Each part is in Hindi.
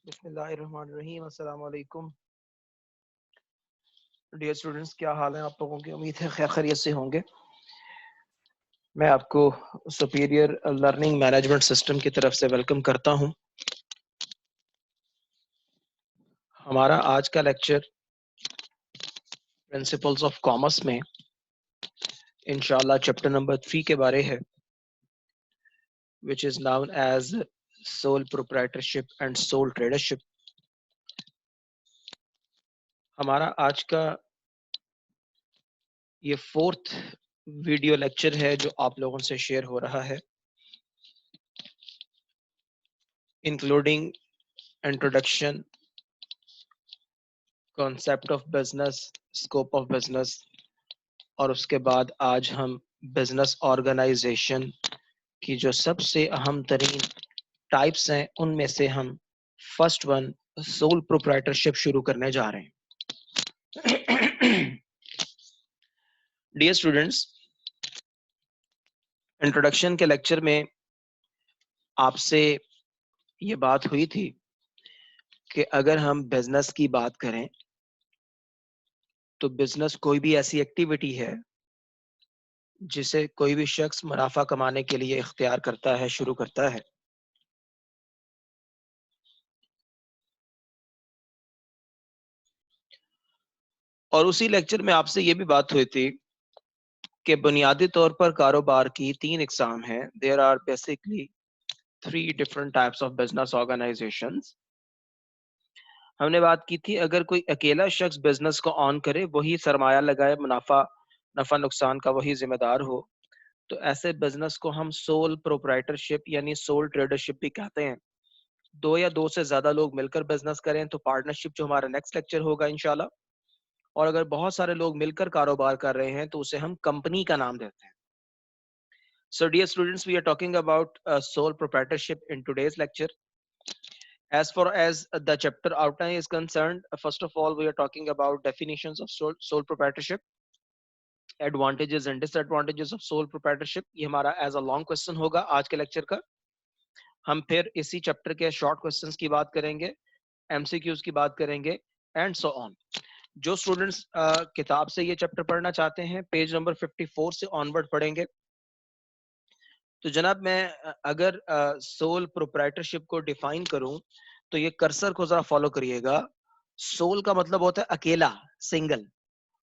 बिस्मिल्लाहिर्रहमानिर्रहीम। अस्सलाम वालेकुम डियर स्टूडेंट्स, क्या हाल है आप लोगों की? उम्मीद है खैर खैरियत से होंगे। मैं आपको सुपीरियर लर्निंग मैनेजमेंट सिस्टम की तरफ से वेलकम करता हूं। हमारा आज का लेक्चर प्रिंसिपल्स ऑफ कॉमर्स में इंशाल्लाह चैप्टर नंबर 3 के बारे है, which is known as sole proprietorship and sole tradership. हमारा आज का ये 4th वीडियो लेक्चर है जो आप लोगों से शेयर हो रहा है, including introduction, concept of business, scope of business, और उसके बाद आज हम बिजनेस ऑर्गेनाइजेशन की जो सबसे अहम तरीन टाइप्स हैं उनमें से हम फर्स्ट वन सोल प्रोप्राइटरशिप शुरू करने जा रहे हैं। डियर स्टूडेंट्स, इंट्रोडक्शन के लेक्चर में आपसे ये बात हुई थी कि अगर हम बिजनेस की बात करें तो बिजनेस कोई भी ऐसी एक्टिविटी है जिसे कोई भी शख्स मुनाफा कमाने के लिए इख्तियार करता है, शुरू करता है। और उसी लेक्चर में आपसे ये भी बात हुई थी कि बुनियादी तौर पर कारोबार की 3 इकसाम हैं। There are basically 3 different types of business organisations. हमने बात की थी अगर कोई अकेला शख्स बिजनेस को ऑन करे, वही सरमाया लगाए, नफा नुकसान का वही जिम्मेदार हो, तो ऐसे बिजनेस को हम सोल प्रोप्राइटरशिप यानी सोल ट्रेडरशिप भी कहते हैं। 2 या 2 से ज्यादा लोग मिलकर बिजनेस करें तो पार्टनरशिप, जो हमारा नेक्स्ट लेक्चर होगा इंशाल्लाह। और अगर बहुत सारे लोग मिलकर कारोबार कर रहे हैं तो उसे हम कंपनी का नाम देते हैं। So, dear students, we are talking about sole proprietorship in today's lecture. As far as the chapter outline is concerned, first of all, we are talking about definitions of sole proprietorship, advantages and disadvantages of sole proprietorship. ये हमारा as a long question होगा आज के lecture का। हम फिर इसी chapter के short questions की बात करेंगे, MCQs की बात करेंगे, and so on. जो students किताब से ये chapter पढ़ना चाहते हैं, पेज नंबर 54 से onward पढ़ेंगे। तो जनाब, मैं अगर सोल प्रोप्राइटरशिप को डिफाइन करूं तो ये कर्सर को जरा फॉलो करिएगा। सोल का मतलब होता है अकेला, सिंगल,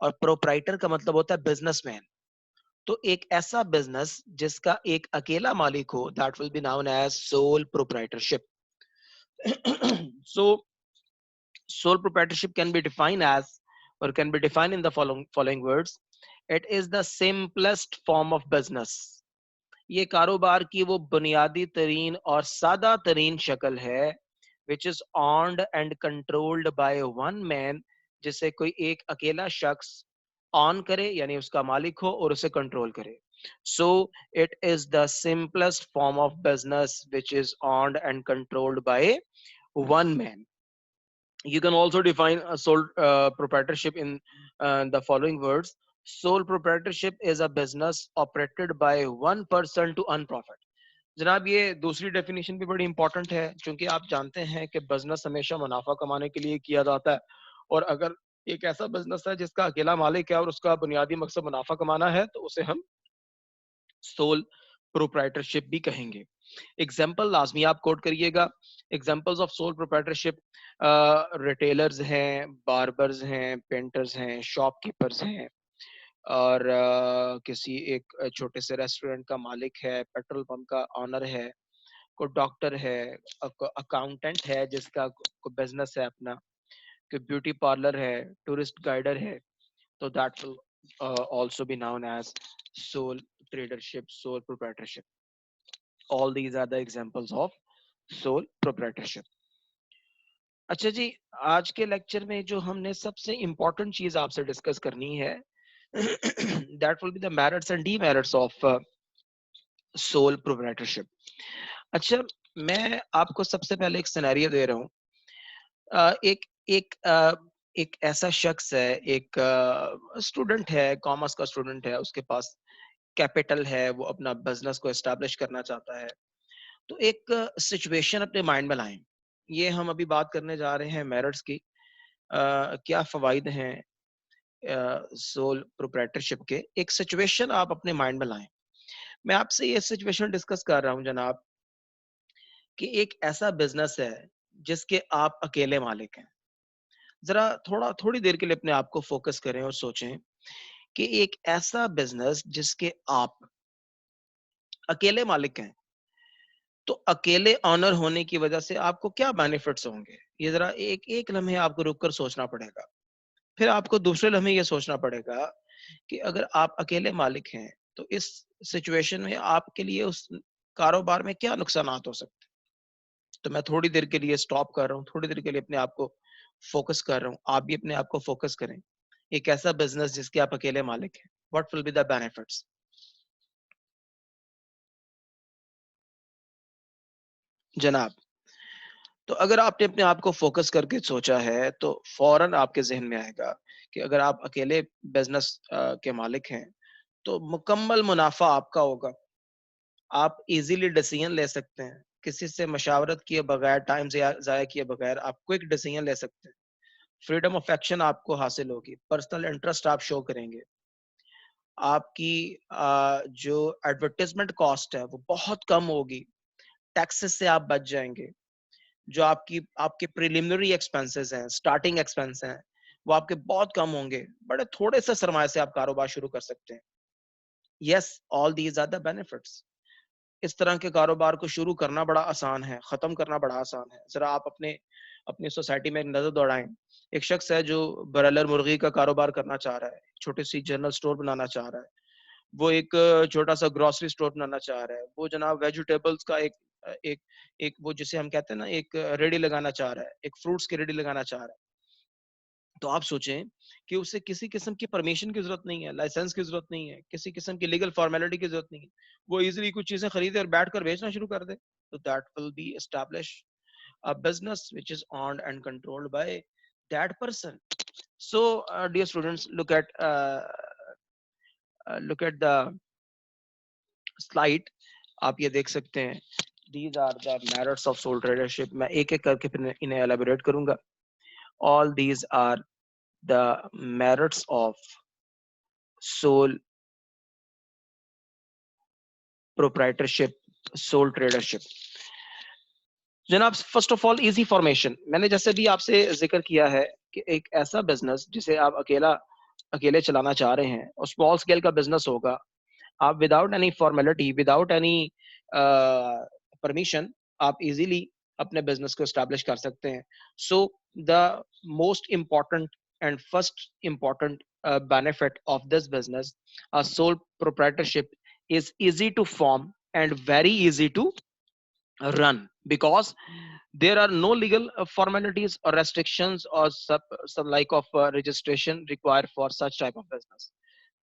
और प्रोप्राइटर का मतलब होता है बिजनेसमैन। तो एक ऐसा बिजनेस जिसका एक अकेला मालिक हो, that will be known as sole proprietorship. So sole proprietorship can be defined as, or can be defined in the following words. It is the simplest form of business. ये कारोबार की वो बुनियादी तरीन और सादा तरीन शक्ल है, which is owned and controlled by one man, जिसे कोई एक अकेला शख्स ऑन करे यानी उसका मालिक हो और उसे कंट्रोल करे। So it is the simplest form of business which is owned and controlled by one man. You can also define a sole proprietorship in the following words. Sole proprietorship is a business operated by one person to earn profit. जनाब, ये दूसरी डेफिनेशन भी बड़ी इंपॉर्टेंट है, क्योंकि आप जानते हैं कि बिजनेस हमेशा मुनाफा कमाने के लिए किया जाता है। और अगर एक ऐसा बिजनेस है जिसका अकेला मालिक है और उसका बुनियादी मकसद मुनाफा कमाना है, तो उसे हम सोल प्रोप्राइटरशिप भी कहेंगे। एग्जाम्पल लाजमी आप कोट करिएगा। Examples of sole proprietorship, retailers हैं, बार्बर्स हैं, पेंटर्स हैं, शॉपकीपर्स हैं, और किसी एक छोटे से रेस्टोरेंट का मालिक है, पेट्रोल पंप का ऑनर है, कोई डॉक्टर है, अकाउंटेंट है जिसका कोई बिजनेस है अपना, कोई ब्यूटी पार्लर है, टूरिस्ट गाइडर है, तो that will also be known as sole tradership, sole proprietorship. All these are the examples of sole proprietorship. अच्छा जी, आज के लेक्चर में जो हमने सबसे इंपॉर्टेंट चीज आपसे डिस्कस करनी है, that will be the merits and demerits of sole proprietorship. अच्छा, मैं आपको सबसे पहले एक सिनेरियो दे रहा हूँ। एक एक एक ऐसा शख्स है, एक स्टूडेंट है, कॉमर्स का स्टूडेंट है, उसके पास कैपिटल है, वो अपना बिजनेस को एस्टैब्लिश करना चाहता है। तो एक सिचुएशन अपने माइंड में लाएं। ये हम अभी बात करने जा रहे हैं मेरिट्स की। क्या फवाइद हैं सोल प्रोप्राइटरशिप के। एक सिचुएशन आप अपने माइंड में लाएं। मैं आपसे ये सिचुएशन डिस्कस कर रहा हूं जनाब, कि एक ऐसा बिजनेस है जिसके आप अकेले मालिक हैं। जरा थोड़ी देर के लिए अपने आप को फोकस करें और सोचें कि एक ऐसा बिजनेस जिसके आप अकेले मालिक हैं, तो अकेले ऑनर होने की वजह से आपको क्या बेनिफिट्स होंगे, ये जरा एक एक लम्हे आपको रुककर सोचना पड़ेगा। फिर आपको दूसरे लम्हे ये सोचना पड़ेगा कि अगर आप अकेले मालिक हैं, तो इस सिचुएशन में आपके लिए उस कारोबार में क्या नुकसानात हो सकते हैं। तो मैं थोड़ी देर के लिए स्टॉप कर रहा हूँ, थोड़ी देर के लिए अपने आप को फोकस कर रहा हूँ। आप भी अपने आप को फोकस करें। एक ऐसा बिजनेस जिसके आप अकेले मालिक हैं, what will be the benefits. जनाब, तो अगर आपने अपने आप को फोकस करके सोचा है, तो फौरन आपके जहन में आएगा कि अगर आप अकेले बिजनेस के मालिक हैं, तो मुकम्मल मुनाफा आपका होगा। आप इजीली डिसीजन ले सकते हैं, किसी से मशावरत किए बगैर, टाइम जाया किए बगैर आप क्विक डिसीजन ले सकते हैं। फ्रीडम ऑफ एक्शन आपको हासिल होगी, पर्सनल इंटरेस्ट आप शो करेंगे। आपकी जो एडवर्टाइजमेंट कॉस्ट है वो बहुत कम होगी, टैक्सेस से आप बच जाएंगे। जो आपके प्रिलिमिनरी एक्सपेंसेस हैं, स्टार्टिंग एक्सपेंस हैं, वो आपके बहुत कम होंगे। बड़े थोड़े से सरमाए से आप कारोबार शुरू कर सकते हैं। Yes, all these are the benefits. इस तरह के कारोबार को शुरू करना बड़ा आसान है, खत्म करना बड़ा आसान है। जरा आप अपने अपनी सोसाइटी में एक नजर दौड़ाएं। एक शख्स है जो ब्रॉयलर मुर्गी का कारोबार करना चाह रहा है, छोटी सी जनरल स्टोर बनाना चाह रहा है। वो एक छोटा सा ग्रोसरी स्टोर बनाना चाह रहा है। वो जनाब वेजिटेबल्स का एक एक वो जिसे हम कहते हैं ना, एक रेडी लगाना चाह रहा है, एक फ्रूट्स की रेडी लगाना चाह रहा है। तो आप सोचें कि उसे किसी किस्म की परमिशन की जरूरत नहीं है, लाइसेंस की जरूरत नहीं है, किसी किस्म की लीगल फॉर्मेलिटी की जरूरत नहीं है। वो इजीली कुछ चीजें खरीदे और बैठकर बेचना शुरू कर दे। तो that will B establish a business which is owned and controlled by that person. So dear students, look at the slide. आप ये देख सकते हैं, these are the merits of sole tradership. मैं एक एक करके फिर इन्हें elaborate करूंगा। All these are the merits of sole proprietorship, sole tradership. जनाब, first of all easy formation. मैंने जैसे भी आपसे जिक्र किया है कि एक ऐसा बिजनेस जिसे आप अकेले चलाना चाह रहे हैं, और स्मॉल स्केल का बिजनेस होगा। आप without any formality, without any permission, आप इजीली अपने बिजनेस को एस्टैब्लिश कर सकते हैं। So the most important and first important benefit of this business, a sole proprietorship, is easy to form and very easy to run, because there are no legal formalities or restrictions or some like of registration required for such type of business.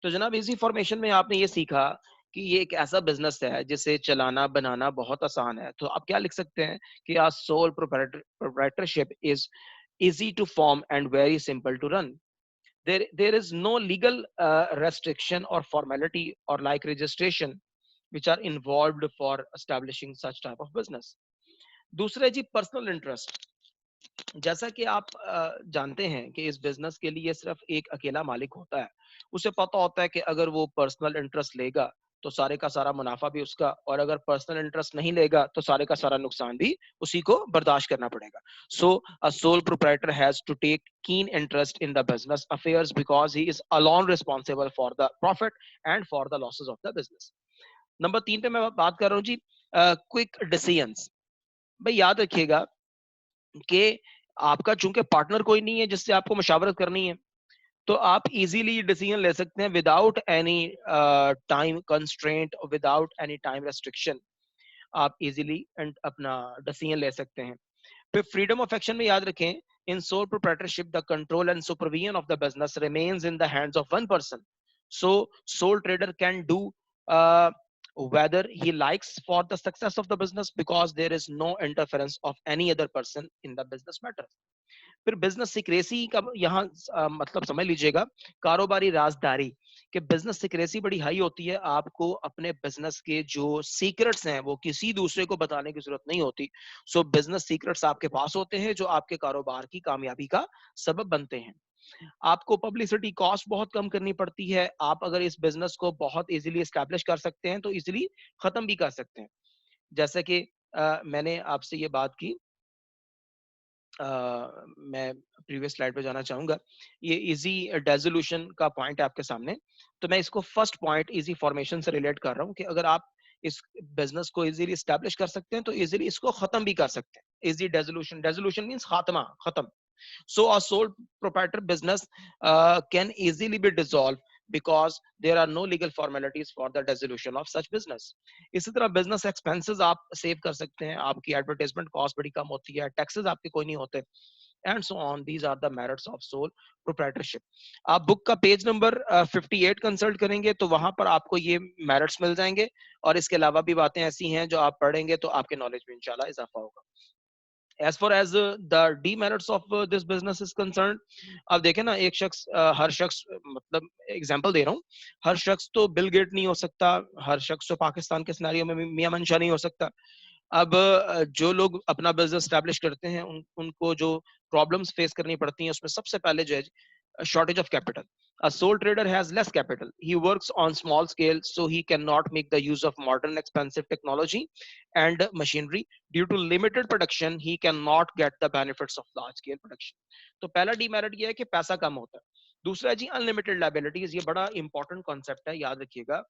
तो जनाब, इसी फॉर्मेशन में आपने ये सीखा कि ये एक ऐसा बिजनेस है जिसे चलाना बनाना बहुत आसान है। तो आप क्या लिख सकते हैं कि a sole proprietorship is easy to form and very simple to run. There is no legal restriction or formality or like registration which are involved for establishing such type of business. दूसरा जी, पर्सनल इंटरेस्ट। जैसा कि आप जानते हैं कि इस बिजनेस के लिए सिर्फ एक अकेला मालिक होता है। उसे पता होता है कि अगर वो पर्सनल इंटरेस्ट लेगा तो सारे का सारा मुनाफा भी उसका, और अगर पर्सनल इंटरेस्ट नहीं लेगा तो सारे का सारा नुकसान भी उसी को बर्दाश्त करना पड़ेगा। So a sole proprietor has to take keen interest in the business affairs because he is alone responsible for the profit and for the losses of the business. Number 3 पे मैं बात कर रहा हूँ जी, क्विक डिसीजंस। भाई याद रखिएगा कि आपका चूंकि पार्टनर कोई नहीं है जिससे आपको मशावरत करनी है, तो आप इजीली डिसीजन ले सकते हैं without any time constraint, without any time restriction. आप इजीली अपना डिसीजन ले सकते हैं। फिर फ्रीडम ऑफ एक्शन में याद रखें, in sole proprietorship the control and supervision of the business remains in the hands of one person. So sole trader can do whether he likes for the success of the business, because there is no interference of any other person in the business matter. फिर बिजनेस सीक्रेसी का यहाँ मतलब समझ लीजिएगा, कारोबारी राजदारी, कि बिजनेस सीक्रेसी बड़ी हाई होती है, आपको अपने बिजनेस के जो सीक्रेट्स हैं वो किसी दूसरे को बताने की जरूरत नहीं होती। सो बिजनेस सीक्रेट्स आपके पास होते हैं जो आपके कारोबार की कामयाबी का सबब बनते हैं। आपको पब्लिसिटी कॉस्ट बहुत कम करनी पड़ती है। आप अगर इस बिजनेस को बहुत इजीली एस्टैब्लिश कर सकते हैं तो इजीली खत्म भी कर सकते हैं। जैसे कि मैंने आपसे ये बात की, मैं प्रीवियस स्लाइड पे जाना चाहूंगा। ये इजी डेसोल्यूशन का पॉइंट है आपके सामने, तो मैं इसको फर्स्ट पॉइंट इजी फॉर्मेशन से रिलेट कर रहा हूँ कि अगर आप इस बिजनेस को इजीली स्टैब्लिश कर सकते हैं तो इजीली इसको खत्म भी कर सकते हैं। इजी डेसोल्यूशन, डेसोल्यूशन मींस खात्मा, खत्म। So a sole proprietor business can easily be dissolved because there are no legal formalities for the dissolution of such business. इसी तरह बिजनेस एक्सपेंसेस आप सेव कर सकते हैं, आपकी एडवर्टाइजमेंट कॉस्ट बड़ी कम होती है, टैक्सेस आपके कोई नहीं होते, and so on. These are the merits of sole proprietorship. आप बुक का पेज नंबर 58 कंसल्ट करेंगे तो वहां पर आपको ये मेरिट्स मिल जाएंगे, और इसके अलावा भी बातें ऐसी हैं जो आप पढ़ेंगे तो आपके नॉलेज में इंशाल्लाह इजाफा होगा। as far as the demerits of this business is concerned, अब देखें ना, एक शख्स हर शख्स मतलब एग्जांपल दे रहा हूँ, हर शख्स तो बिल गेट नहीं हो सकता, हर शख्स तो पाकिस्तान के सिनेरियो में मियां मंशा नहीं हो सकता। अब जो लोग अपना बिजनेस स्टैब्लिश करते हैं उनको जो प्रॉब्लम्स फेस करनी पड़ती हैं उसमें सबसे पहले जो है shortage of capital. A sole trader has less capital. He works on small scale, so he cannot make the use of modern expensive technology and machinery. Due to limited production, he cannot get the benefits of large scale production. तो पहला डीमेरिट ये है कि पैसा कम होता है। दूसरा जी अनलिमिटेड लायबिलिटीज, ये बड़ा इंपॉर्टेंट कॉन्सेप्ट है, याद रखिएगा।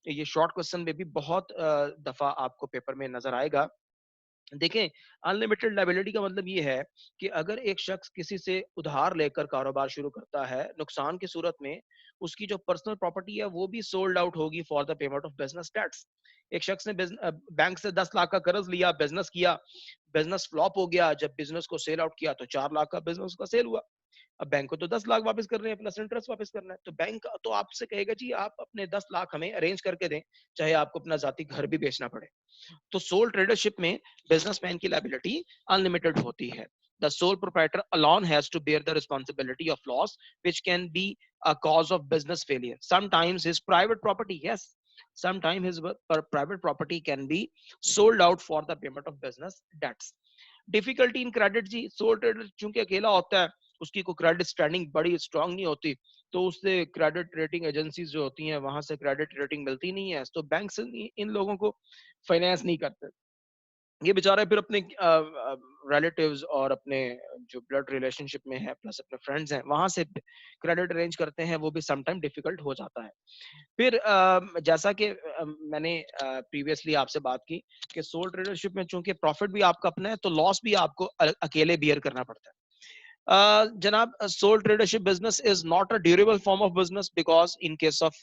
ये शॉर्ट क्वेश्चन में भी बहुत दफा आपको पेपर में नजर आएगा। देखें, अनलिमिटेड लायबिलिटी का मतलब ये है कि अगर एक शख्स किसी से उधार लेकर कारोबार शुरू करता है, नुकसान की सूरत में उसकी जो पर्सनल प्रॉपर्टी है वो भी सोल्ड आउट होगी for the payment of business debts. एक शख्स ने बैंक से 10 लाख का कर्ज लिया, बिजनेस किया, बिजनेस फ्लॉप हो गया, जब बिजनेस को सेल आउट किया तो 4 लाख का बिजनेस का सेल हुआ। अब बैंक को तो 10 लाख वापस करने हैं, प्लस इंटरेस्ट वापस करना है, तो बैंक तो आपसे कहेगा जी आप अपने 10 लाख हमें अरेंज करके दें, चाहे आपको अपना जाती घर भी बेचना पड़े। तो सोल ट्रेडरशिप में बिजनेसमैन की लायबिलिटी अनलिमिटेड होती है। The sole proprietor alone has to bear the responsibility of loss, which can be a cause of business failure. Sometimes his private property, yes, sometimes his private property can be sold out for the payment of business debts. Difficulty in credit जी, सोल ट्रेडर चूंकि अकेला होता है, उसकी कोई क्रेडिट स्टैंडिंग बड़ी स्ट्रांग नहीं होती, तो उससे क्रेडिट रेटिंग एजेंसीज जो होती हैं वहां से क्रेडिट रेटिंग मिलती नहीं है, तो बैंक से इन लोगों को फाइनेंस नहीं करते। ये बेचारे फिर अपने रिलेटिव्स और अपने जो ब्लड रिलेशनशिप में है प्लस अपने फ्रेंड्स हैं वहां से क्रेडिट अरेंज करते हैं, वो भी सम टाइम डिफिकल्ट हो जाता है। फिर जैसा कि मैंने प्रीवियसली आपसे बात की कि सोल ट्रेडरशिप में चूंकि प्रॉफिट भी आपका अपना है तो लॉस भी आपको अकेले बियर करना पड़ता है। Janab, sole tradership business is not a durable form of business because in case of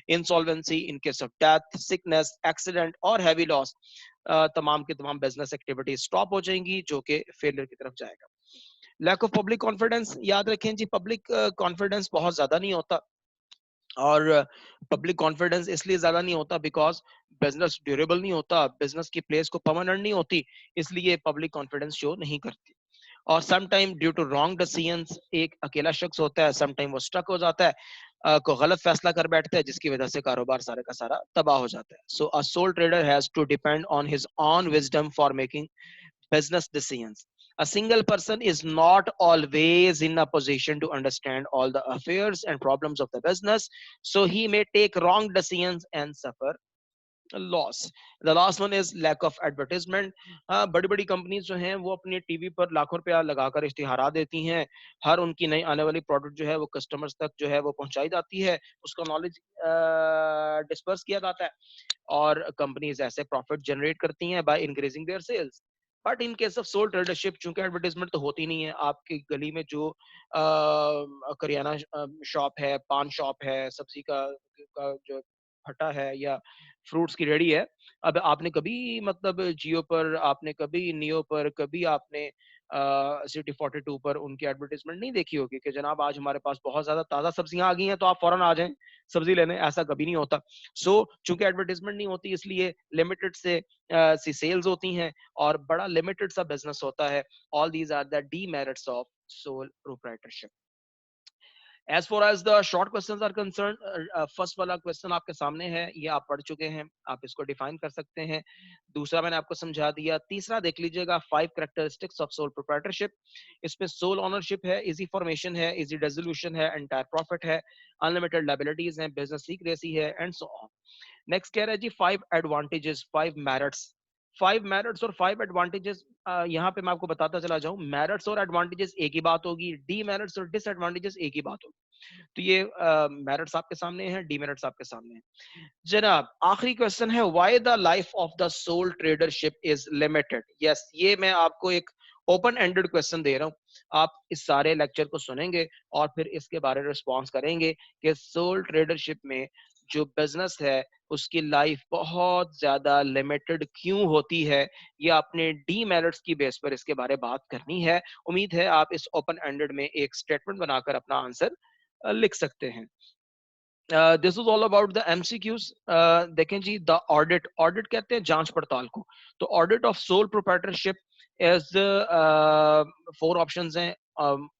insolvency, in case of death, sickness, accident और heavy loss, तमाम की तमाम बिजनेस एक्टिविटी स्टॉप हो जाएंगी जो कि फेलियर की तरफ जाएगा। लैक ऑफ पब्लिक कॉन्फिडेंस, याद रखें जी, पब्लिक कॉन्फिडेंस बहुत ज्यादा नहीं होता, और पब्लिक कॉन्फिडेंस इसलिए ज्यादा नहीं होता बिकॉज बिजनेस ड्यूरेबल नहीं होता, बिजनेस की प्लेस को परमानेंट नहीं होती, इसलिए पब्लिक कॉन्फिडेंस शो नहीं करती। और some time due to wrong decisions, एक अकेला शख्स होता है, सम टाइम वो स्टक हो जाता है, को गलत फैसला कर बैठता है जिसकी वजह से कारोबार सारे का सारा तबाह हो जाता है। So a sole trader has to depend on his own wisdom for making business decisions. A single person is not always in a position to understand all the affairs and problems of the business, so he may take wrong decisions and suffer loss. The last one is lack of advertisement. बड़ी बड़ी कंपनीज जो हैं वो अपनी टीवी पर लाखों रुपया लगाकर इश्तिहारा देती हैं, हर उनकी नई आने वाली प्रोडक्ट जो है वो कस्टमर्स तक जो है वो पहुंचाई जाती है, उसका नॉलेज डिस्पर्स किया जाता है, और कंपनीज ऐसे प्रॉफिट जनरेट करती हैं by increasing their sales. But in case of sole tradership चूंकि एडवर्टाइजमेंट तो होती नहीं है, आपकी गली में जो करियाना शॉप है, पान शॉप है, सब्जी का जो भट्टा है या फ्रूट्स की रेहड़ी है। अब आपने कभी मतलब जियो पर, आपने कभी नियो पर, कभी आपने सिटी 42 पर उनकी एडवर्टाइज़मेंट नहीं देखी होगी कि जनाब आज हमारे पास बहुत ज़्यादा ताज़ा सब्जियाँ आ गई हैं, तो आप फ़ौरन आ जाएँ सब्ज़ी लेने, ऐसा कभी नहीं होता। सो चूँकि एडवर्टाइज़मेंट नहीं होती इसलिए लिमिटेड सी सेल्स होती हैं और बड़ा लिमिटेड सा बिज़नेस होता है। All these are the demerits of sole proprietorship. As far as the short questions are concerned, first वाला क्वेश्चन आपके सामने है, ये आप पढ़ चुके हैं, आप इसको डिफाइन कर सकते हैं। दूसरा मैंने आपको समझा दिया। तीसरा देख लीजिएगा, 5 कैरेक्टरिस्टिक्स ऑफ सोल प्रोप्राइटरशिप। इसमें सोल ओनरशिप है, इजी फॉर्मेशन है, इजी डिसोल्यूशन है, एंटायर प्रॉफिट है, अनलिमिटेड लायबिलिटीज हैं, बिजनेस सीक्रेसी है एंड सो ऑन। नेक्स्ट कह रहा है जी 5 एडवांटेजेस, 5 मेरिट्स। 5 मेरिट्स और 5 एडवांटेजेस, यहाँ पे मैं आपको बताता चला जाऊं, मेरिट्स और एडवांटेजेस एक ही बात होगी, डीमेरिट्स और डिसएडवांटेजेस एक ही बात होगी। तो ये मेरिट्स आपके सामने हैं, डीमेरिट्स आपके सामने हैं। जनाब आखिरी क्वेश्चन है, why the life of the sole tradership is limited. Yes, ये मैं आपको एक ओपन एंडेड क्वेश्चन दे रहा हूं। आप इस सारे लेक्चर को सुनेंगे और फिर इसके बारे में रिस्पॉन्स करेंगे कि सोल ट्रेडरशिप में जो बिजनेस है उसकी लाइफ बहुत ज्यादा लिमिटेड क्यों होती है। ये आपने डीमेरिट्स की बेस पर इसके बारे में बात करनी है। उम्मीद है आप इस ओपन एंडेड में एक स्टेटमेंट बनाकर अपना आंसर लिख सकते हैं। This is all about the MCQs. देखें जी, द ऑडिट, ऑडिट कहते हैं जांच पड़ताल को। तो audit of sole proprietorship is 4 options हैं,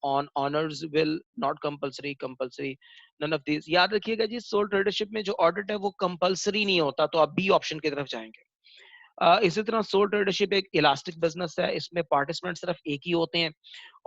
on owners, will, not compulsory, compulsory, none of this. याद रखिएगा जी, सोल ट्रेडरशिप में जो ऑडिट है वो कंपलसरी नहीं होता, तो आप बी ऑप्शन की तरफ जाएंगे। इसी तरह सोल ट्रेडरशिप एक इलास्टिक बिजनेस है, इसमें पार्टिसिपेंट सिर्फ एक ही होते हैं।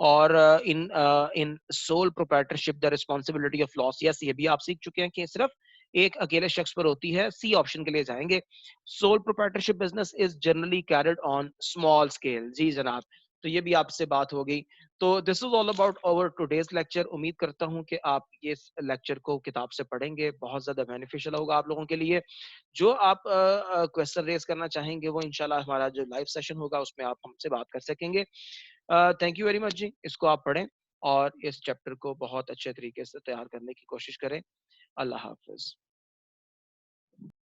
और in sole proprietorship the responsibility of loss, yes ये भी आप सीख चुके हैं कि सिर्फ एक अकेले शख्स पर होती है। सी ऑप्शन के लिए जाएंगे। Sole proprietorship business is generally carried on small scale, जी जनाब। तो ये भी आपसे बात हो गई। तो this is all about our today's lecture. उम्मीद करता हूं कि आप ये लेक्चर को किताब से पढ़ेंगे, बहुत ज्यादा बेनिफिशियल होगा आप लोगों के लिए। जो आप क्वेश्चन रेज करना चाहेंगे वो इंशाल्लाह हमारा जो लाइव सेशन होगा उसमें आप हमसे बात कर सकेंगे। थैंक यू वेरी मच जी, इसको आप पढ़ें और इस चैप्टर को बहुत अच्छे तरीके से तैयार करने की कोशिश करें। अल्लाह हाफिज।